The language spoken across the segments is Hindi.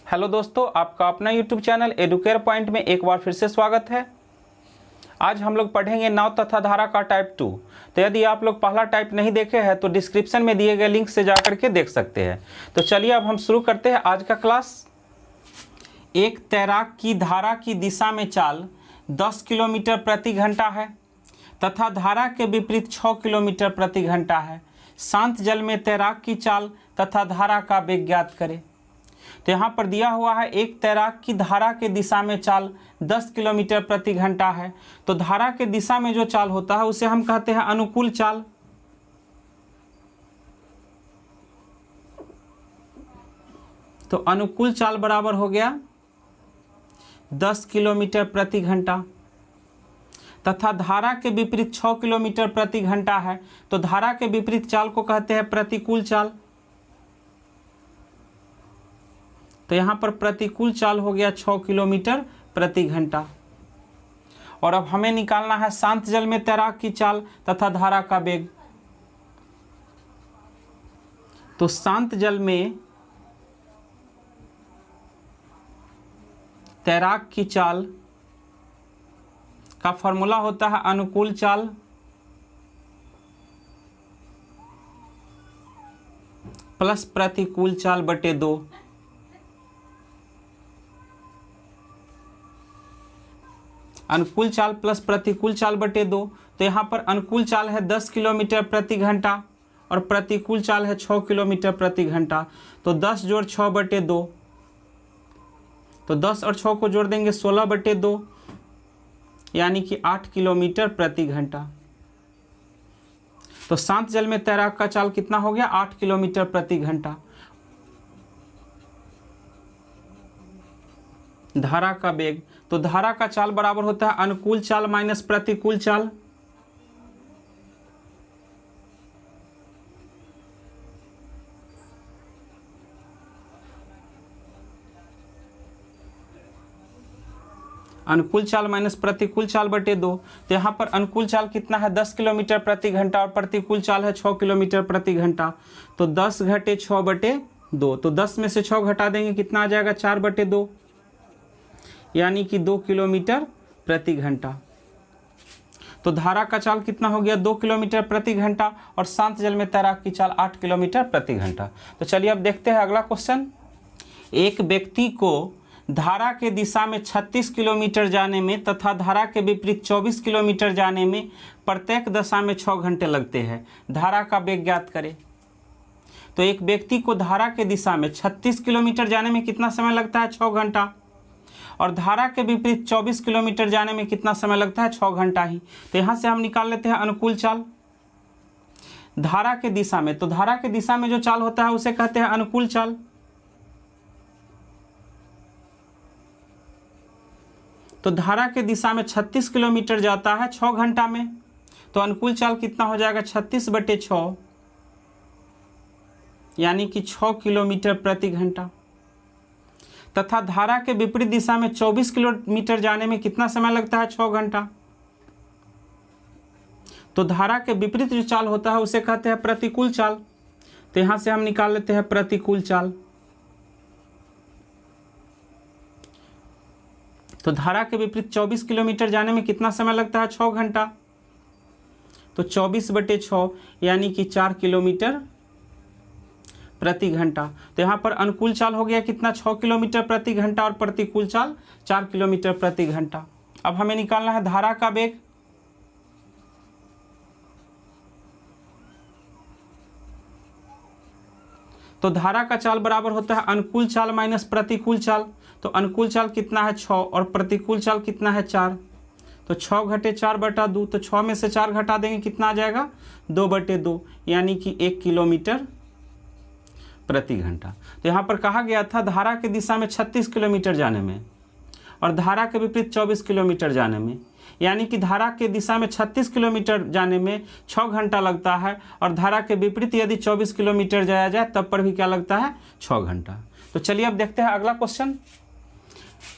हेलो दोस्तों, आपका अपना यूट्यूब चैनल एडुकेयर पॉइंट में एक बार फिर से स्वागत है। आज हम लोग पढ़ेंगे नाव तथा धारा का टाइप 2। तो यदि आप लोग पहला टाइप नहीं देखे हैं तो डिस्क्रिप्शन में दिए गए लिंक से जाकर के देख सकते हैं। तो चलिए अब हम शुरू करते हैं आज का क्लास। एक तैराक की धारा की दिशा में चाल 10 किलोमीटर प्रति घंटा है तथा धारा के विपरीत 6 किलोमीटर प्रति घंटा है। शांत जल में तैराक की चाल तथा धारा का वेग ज्ञात करें। तो यहाँ पर दिया हुआ है एक तैराक की धारा के दिशा में चाल 10 किलोमीटर प्रति घंटा है। तो धारा के दिशा में जो चाल होता है उसे हम कहते हैं अनुकूल चाल। तो अनुकूल चाल बराबर हो गया 10 किलोमीटर प्रति घंटा तथा धारा के विपरीत 6 किलोमीटर प्रति घंटा है। तो धारा के विपरीत चाल को कहते हैं प्रतिकूल चाल। तो यहाँ पर प्रतिकूल चाल हो गया 6 किलोमीटर प्रति घंटा। और अब हमें निकालना है शांत जल में तैराक की चाल तथा धारा का वेग। तो शांत जल में तैराक की चाल का फॉर्मूला होता है अनुकूल चाल प्लस प्रतिकूल चाल बटे 2। अनुकूल चाल प्लस प्रतिकूल चाल बटे 2। तो यहाँ पर अनुकूल चाल है 10 किलोमीटर प्रति घंटा और प्रतिकूल चाल है 6 किलोमीटर प्रति घंटा। तो 10 जोड़ 6 बटे 2। तो 10 और 6 को जोड़ देंगे 16 बटे 2 यानी कि 8 किलोमीटर प्रति घंटा। तो शांत जल में तैराक का चाल कितना हो गया 8 किलोमीटर प्रति घंटा। धारा का वेग, तो धारा का चाल बराबर होता है अनुकूल चाल माइनस प्रतिकूल चाल। अनुकूल चाल माइनस प्रतिकूल चाल बटे 2। तो यहाँ पर अनुकूल चाल कितना है 10 किलोमीटर प्रति घंटा और प्रतिकूल चाल है 6 किलोमीटर प्रति घंटा। तो 10 घटे 6 बटे 2। तो 10 में से 6 घटा देंगे कितना आ जाएगा 4 बटे 2 यानी कि 2 किलोमीटर प्रति घंटा। तो धारा का चाल कितना हो गया 2 किलोमीटर प्रति घंटा और शांत जल में तैराक की चाल 8 किलोमीटर प्रति घंटा। तो चलिए अब देखते हैं अगला क्वेश्चन। एक व्यक्ति को धारा के दिशा में 36 किलोमीटर जाने में तथा धारा के विपरीत 24 किलोमीटर जाने में प्रत्येक दशा में 6 घंटे लगते हैं। धारा का वेग ज्ञात करें। तो एक व्यक्ति को धारा के दिशा में 36 किलोमीटर जाने में कितना समय लगता है 6 घंटा और धारा के विपरीत 24 किलोमीटर जाने में कितना समय लगता है 6 घंटा ही। तो यहाँ से हम निकाल लेते हैं अनुकूल चाल धारा के दिशा में। तो धारा के दिशा में जो चाल होता है उसे कहते हैं अनुकूल चाल। तो धारा के दिशा में 36 किलोमीटर जाता है 6 घंटा में। तो अनुकूल चाल कितना हो जाएगा 36 बटे 6 यानी कि 6 किलोमीटर प्रति घंटा तथा धारा के विपरीत दिशा में 24 किलोमीटर जाने में कितना समय लगता है 6 घंटा। तो धारा के विपरीत जो चाल होता है उसे कहते हैं प्रतिकूल चाल। तो यहां से हम निकाल लेते हैं प्रतिकूल चाल। तो धारा के विपरीत 24 किलोमीटर जाने में कितना समय लगता है 6 घंटा। तो 24 बटे 6 यानी कि 4 किलोमीटर प्रति घंटा। तो यहाँ पर अनुकूल चाल हो गया कितना 6 किलोमीटर प्रति घंटा और प्रतिकूल चाल 4 किलोमीटर प्रति घंटा। अब हमें निकालना है धारा का वेग। तो धारा का चाल बराबर होता है अनुकूल चाल माइनस प्रतिकूल चाल। तो अनुकूल चाल कितना है 6 और प्रतिकूल चाल कितना है 4। तो 6 घटे 4 बटा 2। तो 6 में से 4 घटा देंगे कितना आ जाएगा 2 बटे 2 यानी कि 1 किलोमीटर प्रति घंटा। तो यहाँ पर कहा गया था धारा के दिशा में 36 किलोमीटर जाने में और धारा के विपरीत 24 किलोमीटर जाने में, यानी कि धारा के दिशा में 36 किलोमीटर जाने में 6 घंटा लगता है और धारा के विपरीत यदि 24 किलोमीटर जाया जाए तब पर भी क्या लगता है 6 घंटा। तो चलिए अब देखते हैं अगला क्वेश्चन।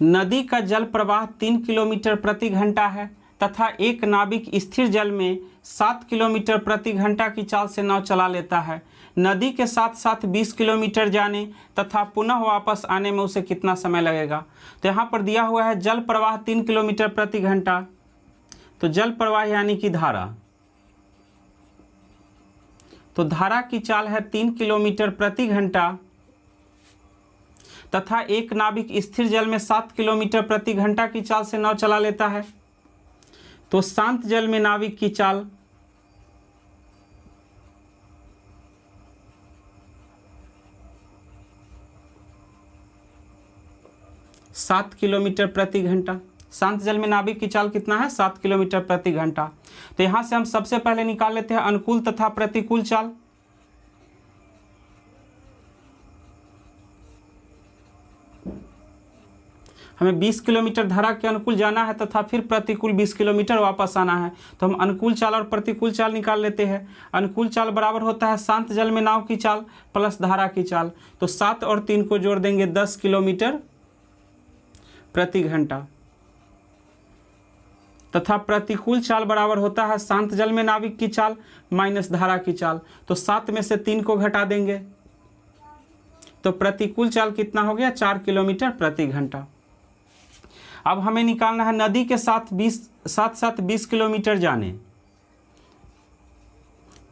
नदी का जल प्रवाह 3 किलोमीटर प्रति घंटा है तथा एक नाविक स्थिर जल में 7 किलोमीटर प्रति घंटा की चाल से नाव चला लेता है। नदी के साथ साथ 20 किलोमीटर जाने तथा पुनः वापस आने में उसे कितना समय लगेगा। तो यहाँ पर दिया हुआ है जल प्रवाह 3 किलोमीटर प्रति घंटा। तो जल प्रवाह यानी कि धारा, तो धारा की चाल है 3 किलोमीटर प्रति घंटा तथा एक नाविक स्थिर जल में 7 किलोमीटर प्रति घंटा की चाल से नाव चला लेता है। तो शांत जल में नाविक की चाल 7 किलोमीटर प्रति घंटा। शांत जल में नाविक की चाल कितना है? 7 किलोमीटर प्रति घंटा। तो यहां से हम सबसे पहले निकाल लेते हैं अनुकूल तथा प्रतिकूल चाल। हमें 20 किलोमीटर धारा के अनुकूल जाना है तथा फिर प्रतिकूल 20 किलोमीटर वापस आना है। तो हम अनुकूल चाल और प्रतिकूल चाल निकाल लेते हैं। अनुकूल चाल बराबर होता है शांत जल में नाव की चाल प्लस धारा की चाल। तो 7 और 3 को जोड़ देंगे 10 किलोमीटर प्रति घंटा तथा प्रतिकूल चाल बराबर होता है शांत जल में नाविक की चाल माइनस धारा की चाल। तो 7 में से 3 को घटा देंगे तो प्रतिकूल चाल कितना हो गया? 4 किलोमीटर प्रति घंटा। अब हमें निकालना है नदी के साथ 20 किलोमीटर जाने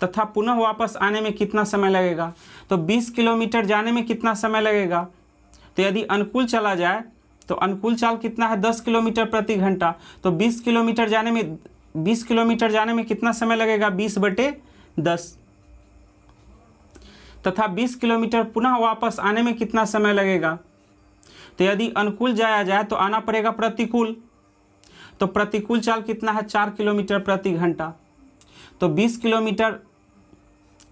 तथा पुनः वापस आने में कितना समय लगेगा। तो 20 किलोमीटर जाने में कितना समय लगेगा? तो यदि अनुकूल चला जाए तो अनुकूल चाल कितना है? 10 किलोमीटर प्रति घंटा। तो 20 किलोमीटर जाने में कितना समय लगेगा? 20/10 तथा 20 किलोमीटर पुनः वापस आने में कितना समय लगेगा? तो यदि अनुकूल जाया जाए तो आना पड़ेगा प्रतिकूल। तो प्रतिकूल चाल कितना है? 4 किलोमीटर प्रति घंटा। तो 20 किलोमीटर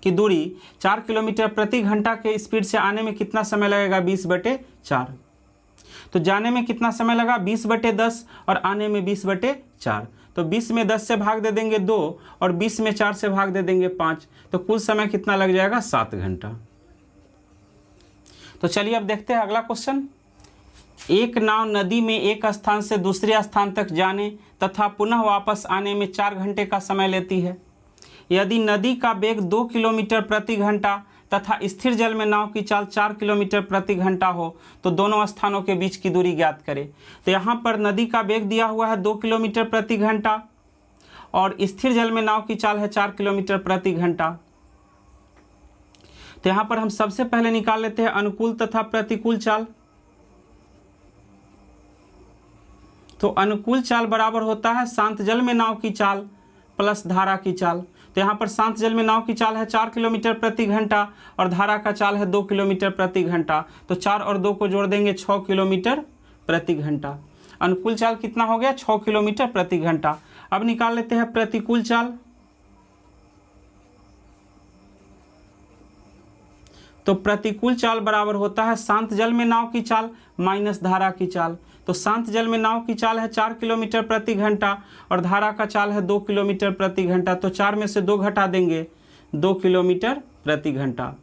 की दूरी 4 किलोमीटर प्रति घंटा के स्पीड से आने में कितना समय लगेगा? 20/4। तो जाने में कितना समय लगा? 20/10 और आने में 20/4। तो 20 में 10 से भाग दे देंगे 2 और 20 में 4 से भाग दे देंगे 5। तो कुल समय कितना लग जाएगा? 7 घंटा। तो चलिए अब देखते हैं अगला क्वेश्चन। एक नाव नदी में एक स्थान से दूसरे स्थान तक जाने तथा पुनः वापस आने में 4 घंटे का समय लेती है। यदि नदी का वेग 2 किलोमीटर प्रति घंटा तथा स्थिर जल में नाव की चाल 4 किलोमीटर प्रति घंटा हो तो दोनों स्थानों के बीच की दूरी ज्ञात करें। तो यहाँ पर नदी का वेग दिया हुआ है 2 किलोमीटर प्रति घंटा और स्थिर जल में नाव की चाल है 4 किलोमीटर प्रति घंटा। तो यहाँ पर हम सबसे पहले निकाल लेते हैं अनुकूल तथा प्रतिकूल चाल। तो अनुकूल चाल बराबर होता है शांत जल में नाव की चाल प्लस धारा की चाल। तो यहाँ पर शांत जल में नाव की चाल है 4 किलोमीटर प्रति घंटा और धारा का चाल है 2 किलोमीटर प्रति घंटा। तो 4 और 2 को जोड़ देंगे 6 किलोमीटर प्रति घंटा। अनुकूल चाल कितना हो गया? 6 किलोमीटर प्रति घंटा। अब निकाल लेते हैं प्रतिकूल चाल। तो प्रतिकूल चाल बराबर होता है शांत जल में नाव की चाल माइनस धारा की चाल। तो शांत जल में नाव की चाल है 4 किलोमीटर प्रति घंटा और धारा का चाल है 2 किलोमीटर प्रति घंटा। तो 4 में से 2 घटा देंगे 2 किलोमीटर प्रति घंटा।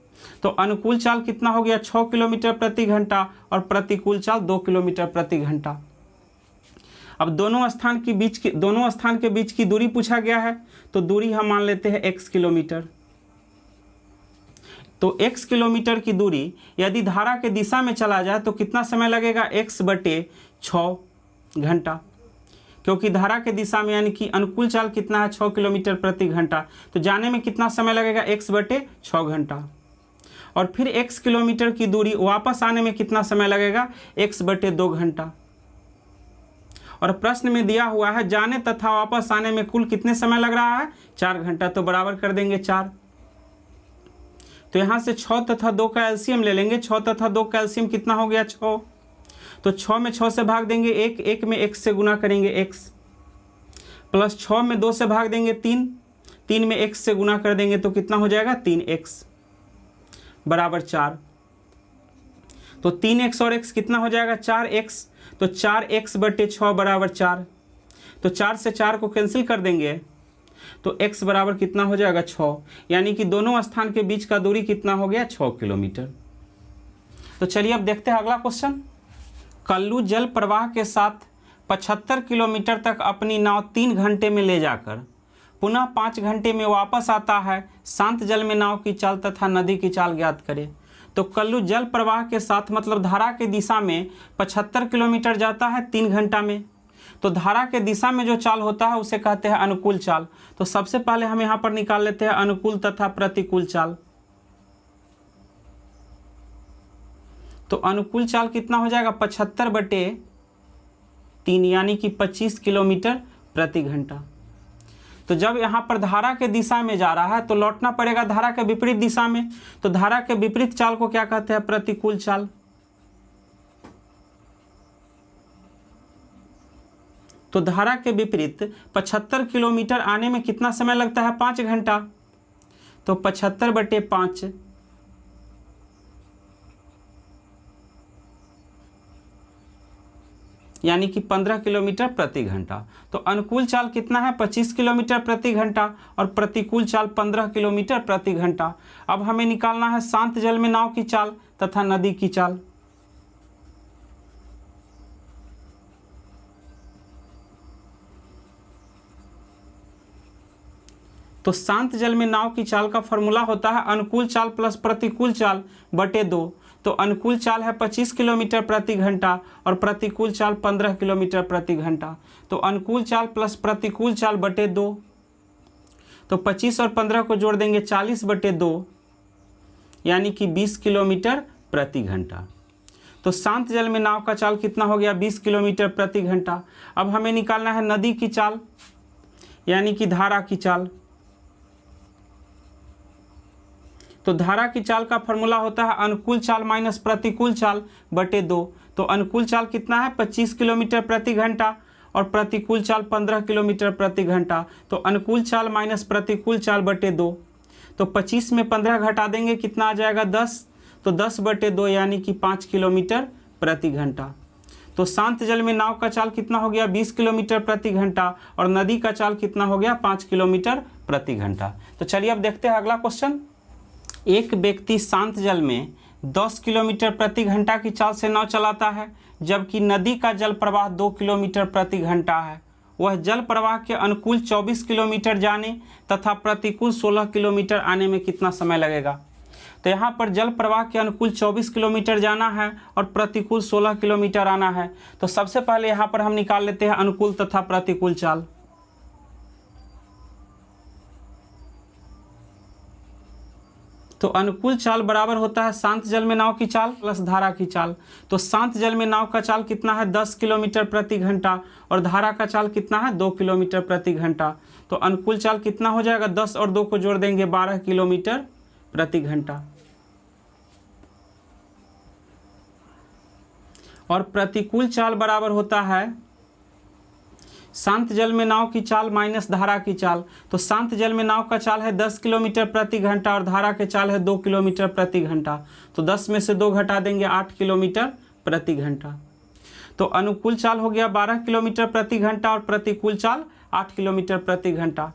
तो अनुकूल चाल कितना हो गया? 6 किलोमीटर प्रति घंटा और प्रतिकूल चाल 2 किलोमीटर प्रति घंटा। अब दोनों स्थान के बीच की दूरी पूछा गया है तो दूरी हम मान लेते हैं x किलोमीटर। तो x किलोमीटर की दूरी यदि धारा के दिशा में चला जाए तो कितना समय लगेगा? x/6 घंटा, क्योंकि धारा के दिशा में यानी कि अनुकूल चाल कितना है? 6 किलोमीटर प्रति घंटा। तो जाने में कितना समय लगेगा? x/6 घंटा। और फिर x किलोमीटर की दूरी वापस आने में कितना समय लगेगा? x/2 घंटा। और प्रश्न में दिया हुआ है जाने तथा वापस आने में कुल कितने समय लग रहा है? 4 घंटा। तो बराबर कर देंगे 4। तो यहाँ से 6 तथा 2 का एलसीएम ले लेंगे। 6 तथा 2 का एलसीएम कितना हो गया? 6। तो 6 में 6 से भाग देंगे 1, 1 में x से गुना करेंगे x, प्लस 6 में 2 से भाग देंगे 3, 3 में x से गुना कर देंगे तो कितना हो जाएगा? 3x बराबर 4। तो 3x और x कितना हो जाएगा? 4x। तो 4x/6 बराबर 4। तो 4 से 4 को कैंसिल कर देंगे तो x बराबर कितना हो जाएगा? 6। यानी कि दोनों स्थान के बीच का दूरी कितना हो गया? 6 किलोमीटर। तो चलिए अब देखते हैं अगला क्वेश्चन। कल्लू जल प्रवाह के साथ 75 किलोमीटर तक अपनी नाव 3 घंटे में ले जाकर पुनः 5 घंटे में वापस आता है। शांत जल में नाव की चाल तथा नदी की चाल ज्ञात करें। तो कल्लू जल प्रवाह के साथ मतलब धारा की दिशा में 75 किलोमीटर जाता है 3 घंटा में। तो धारा के दिशा में जो चाल होता है उसे कहते हैं अनुकूल चाल। तो सबसे पहले हम यहाँ पर निकाल लेते हैं अनुकूल तथा प्रतिकूल चाल। तो अनुकूल चाल कितना हो जाएगा 75/3 यानी कि 25 किलोमीटर प्रति घंटा। तो जब यहाँ पर धारा के दिशा में जा रहा है तो लौटना पड़ेगा धारा के विपरीत दिशा में। तो धारा के विपरीत चाल को क्या कहते हैं प्रतिकूल चाल। तो धारा के विपरीत 75 किलोमीटर आने में कितना समय लगता है 5 घंटा। तो 75/5 यानी कि 15 किलोमीटर प्रति घंटा। तो अनुकूल चाल कितना है 25 किलोमीटर प्रति घंटा और प्रतिकूल चाल 15 किलोमीटर प्रति घंटा। अब हमें निकालना है शांत जल में नाव की चाल तथा नदी की चाल। तो शांत जल में नाव की चाल का फॉर्मूला होता है अनुकूल चाल प्लस प्रतिकूल चाल बटे 2। तो अनुकूल चाल है 25 किलोमीटर प्रति घंटा और प्रतिकूल चाल 15 किलोमीटर प्रति घंटा। तो अनुकूल चाल प्लस प्रतिकूल चाल बटे 2। तो 25 और 15 को जोड़ देंगे 40/2 यानी कि 20 किलोमीटर प्रति घंटा। तो शांत जल में नाव का चाल कितना हो गया 20 किलोमीटर प्रति घंटा। अब हमें निकालना है नदी की चाल यानी कि धारा की चाल। तो धारा की चाल का फॉर्मूला होता है अनुकूल चाल माइनस प्रतिकूल चाल बटे 2। तो अनुकूल चाल कितना है 25 किलोमीटर प्रति घंटा और प्रतिकूल चाल 15 किलोमीटर प्रति घंटा। तो अनुकूल चाल माइनस प्रतिकूल चाल बटे 2। तो 25 में 15 घटा देंगे कितना आ जाएगा 10। तो 10/2 यानी कि 5 किलोमीटर प्रति घंटा। तो शांत जल में नाव का चाल कितना हो गया 20 किलोमीटर प्रति घंटा और नदी का चाल कितना हो गया 5 किलोमीटर प्रति घंटा। तो चलिए अब देखते हैं अगला क्वेश्चन। एक व्यक्ति शांत जल में 10 किलोमीटर प्रति घंटा की चाल से नाव चलाता है जबकि नदी का जल प्रवाह 2 किलोमीटर प्रति घंटा है। वह जल प्रवाह के अनुकूल 24 किलोमीटर जाने तथा प्रतिकूल 16 किलोमीटर आने में कितना समय लगेगा। तो यहाँ पर जल प्रवाह के अनुकूल 24 किलोमीटर जाना है और प्रतिकूल 16 किलोमीटर आना है। तो सबसे पहले यहाँ पर हम निकाल लेते हैं अनुकूल तथा प्रतिकूल चाल। तो अनुकूल चाल बराबर होता है शांत जल में नाव की चाल प्लस धारा की चाल। तो शांत जल में नाव का चाल कितना है 10 किलोमीटर प्रति घंटा और धारा का चाल कितना है 2 किलोमीटर प्रति घंटा। तो अनुकूल चाल कितना हो जाएगा 10 और 2 को जोड़ देंगे 12 किलोमीटर प्रति घंटा। और प्रतिकूल चाल बराबर होता है शांत जल में नाव की चाल माइनस धारा की चाल। तो शांत जल में नाव का चाल है 10 किलोमीटर प्रति घंटा और धारा के चाल है 2 किलोमीटर प्रति घंटा। तो 10 में से 2 घटा देंगे 8 किलोमीटर प्रति घंटा। तो अनुकूल चाल हो गया 12 किलोमीटर प्रति घंटा और प्रतिकूल चाल 8 किलोमीटर प्रति घंटा।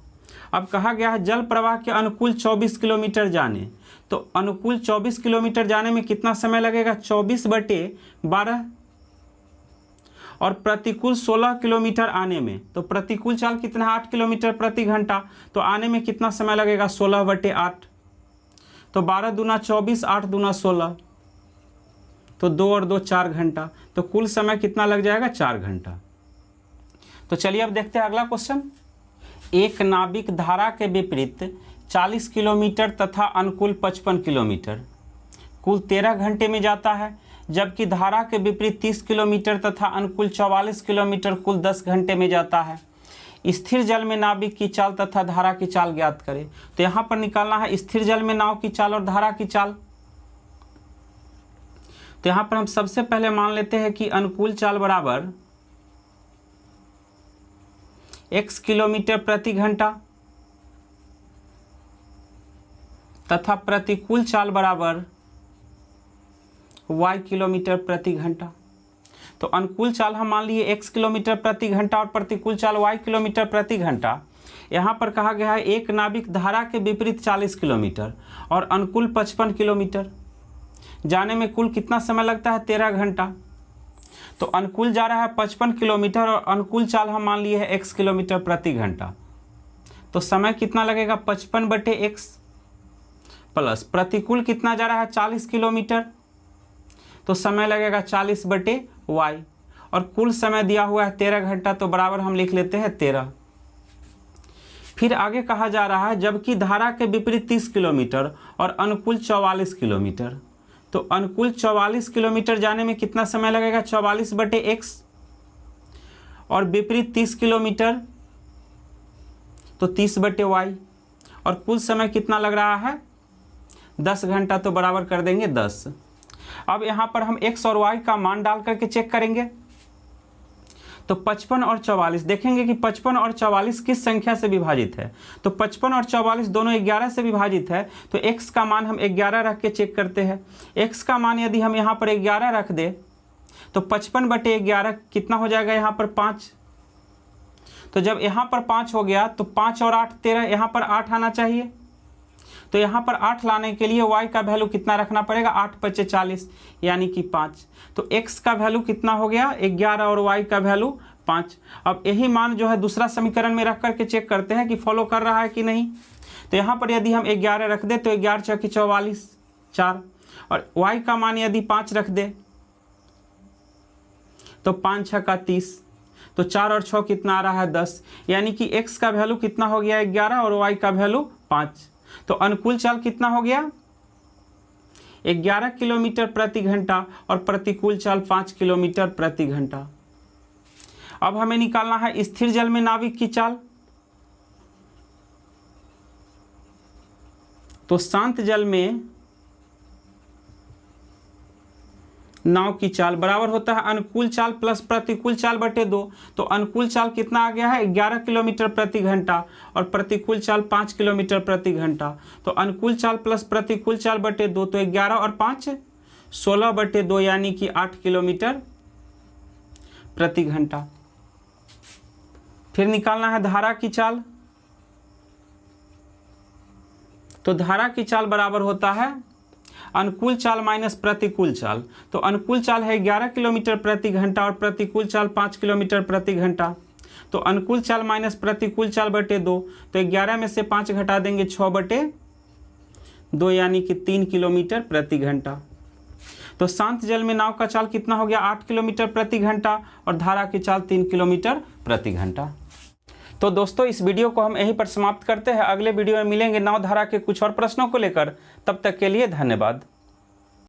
अब कहा गया है जल प्रवाह के अनुकूल 24 किलोमीटर जाने। तो अनुकूल 24 किलोमीटर जाने में कितना समय लगेगा 24/12 और प्रतिकूल 16 किलोमीटर आने में। तो प्रतिकूल चाल कितना 8 किलोमीटर प्रति घंटा। तो आने में कितना समय लगेगा 16/8। तो 12 दूना 24 8 दूना 16 तो 2 और 2 4 घंटा। तो कुल समय कितना लग जाएगा 4 घंटा। तो चलिए अब देखते हैं अगला क्वेश्चन। एक नाविक धारा के विपरीत 40 किलोमीटर तथा अनुकूल 55 किलोमीटर कुल 13 घंटे में जाता है जबकि धारा के विपरीत 30 किलोमीटर तथा अनुकूल 44 किलोमीटर कुल 10 घंटे में जाता है। स्थिर जल में नाविक की चाल तथा धारा की चाल ज्ञात करें। तो यहाँ पर निकालना है स्थिर जल में नाव की चाल और धारा की चाल। तो यहाँ पर हम सबसे पहले मान लेते हैं कि अनुकूल चाल बराबर x किलोमीटर प्रति घंटा तथा प्रतिकूल चाल बराबर y किलोमीटर प्रति घंटा। तो अनुकूल चाल हम मान लिए x किलोमीटर प्रति घंटा और प्रतिकूल चाल y किलोमीटर प्रति घंटा। यहाँ पर कहा गया है एक नाविक धारा के विपरीत 40 किलोमीटर और अनुकूल 55 किलोमीटर जाने में कुल कितना समय लगता है 13 घंटा। तो अनुकूल जा रहा है 55 किलोमीटर और अनुकूल चाल हम मान लिए है x किलोमीटर प्रति घंटा। तो समय कितना लगेगा 55/x प्लस प्रतिकूल कितना जा रहा है 40 किलोमीटर, तो समय लगेगा 40/y और कुल समय दिया हुआ है 13 घंटा, तो बराबर हम लिख लेते हैं 13। फिर आगे कहा जा रहा है जबकि धारा के विपरीत 30 किलोमीटर और अनुकूल 44 किलोमीटर, तो अनुकूल 44 किलोमीटर जाने में कितना समय लगेगा 44/x और विपरीत 30 किलोमीटर तो 30/y और कुल समय कितना लग रहा है 10 घंटा, तो बराबर कर देंगे 10। अब यहाँ पर हम x और y का मान डाल करके चेक करेंगे। तो 55 और 44 देखेंगे कि 55 और 44 किस संख्या से विभाजित है, तो 55 और 44 दोनों 11 से विभाजित है, तो x का मान हम 11 रख के चेक करते हैं। x का मान यदि हम यहाँ पर 11 रख दे तो 55/11 कितना हो जाएगा यहाँ पर 5, तो जब यहाँ पर 5 हो गया तो 5 और 8 13, यहाँ पर 8 आना चाहिए, तो यहाँ पर 8 लाने के लिए y का वैल्यू कितना रखना पड़ेगा 8×5 = 40 यानी कि 5, तो x का वैल्यू कितना हो गया 11 और y का वैल्यू 5। अब यही मान जो है दूसरा समीकरण में रख करके चेक करते हैं कि फॉलो कर रहा है कि नहीं। तो यहाँ पर यदि हम 11 रख दे तो 11 × 4 = 44 4, और y का मान यदि 5 रख दे तो 5 × 6 = 30, तो 4 और 6 कितना आ रहा है 10, यानी कि x का वैल्यू कितना हो गया 11 और y का वैल्यू 5। तो अनुकूल चाल कितना हो गया 11 किलोमीटर प्रति घंटा और प्रतिकूल चाल 5 किलोमीटर प्रति घंटा। अब हमें निकालना है स्थिर जल में नाविक की चाल। तो शांत जल में नाव की चाल बराबर होता है अनुकूल चाल प्लस प्रतिकूल चाल बटे 2। तो अनुकूल चाल कितना आ गया है 11 किलोमीटर प्रति घंटा और प्रतिकूल चाल 5 किलोमीटर प्रति घंटा। तो अनुकूल चाल प्लस प्रतिकूल चाल बटे 2, तो 11 और 5 16/2 यानी कि 8 किलोमीटर प्रति घंटा। फिर निकालना है धारा की चाल। तो धारा की चाल बराबर होता है अनुकूल चाल माइनस प्रतिकूल चाल। तो अनुकूल चाल है 11 किलोमीटर प्रति घंटा और प्रतिकूल चाल 5 किलोमीटर प्रति घंटा। तो अनुकूल चाल माइनस प्रतिकूल चाल बटे 2, तो 11 में से 5 घटा देंगे 6/2 यानी कि 3 किलोमीटर प्रति घंटा। तो शांत जल में नाव का चाल कितना हो गया 8 किलोमीटर प्रति घंटा और धारा की चाल 3 किलोमीटर प्रति घंटा। तो दोस्तों इस वीडियो को हम यहीं पर समाप्त करते हैं। अगले वीडियो में मिलेंगे नाव धारा के कुछ और प्रश्नों को लेकर। तब तक के लिए धन्यवाद।